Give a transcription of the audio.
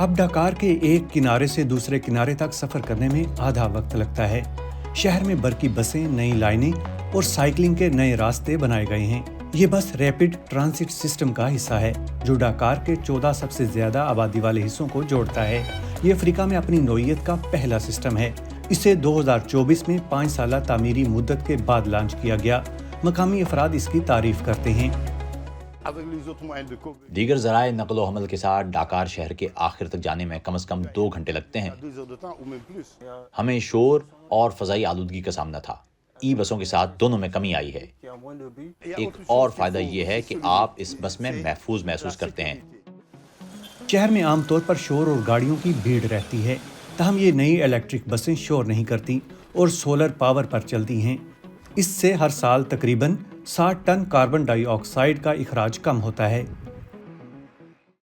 अब डाकार के एक किनारे से दूसरे किनारे तक सफर करने में आधा वक्त लगता है। शहर में बरकी बसें, नई लाइनें और साइकिलिंग के नए रास्ते बनाए गए हैं। ये बस रैपिड ट्रांसिट सिस्टम का हिस्सा है जो डाकार के 14 सबसे ज्यादा आबादी वाले हिस्सों को जोड़ता है। ये अफ्रीका में अपनी नौइयत का पहला सिस्टम है। इसे 2024 में 5 साल तामीरी मुद्दत के बाद लॉन्च किया गया। मकामी अफराद इसकी तारीफ करते हैं। दीगर ज़राए नक़्ल व हमल के साथ डाकार शहर के आखिर तक जाने में कम से कम 2 घंटे लगते हैं। हमें शोर और फ़ज़ाई आलूदगी का सामना था। ई बसों के साथ दोनों में कमी आई है। एक और फ़ायदा ये है कि आप इस बस में महफूज महसूस करते हैं। शहर में आमतौर पर शोर और गाड़ियों की भीड़ रहती है, तहम ये नई इलेक्ट्रिक बसें शोर नहीं करती और सोलर पावर पर चलती हैं। इससे हर साल तकरीबन 60 टन कार्बन डाइऑक्साइड का इखराज कम होता है।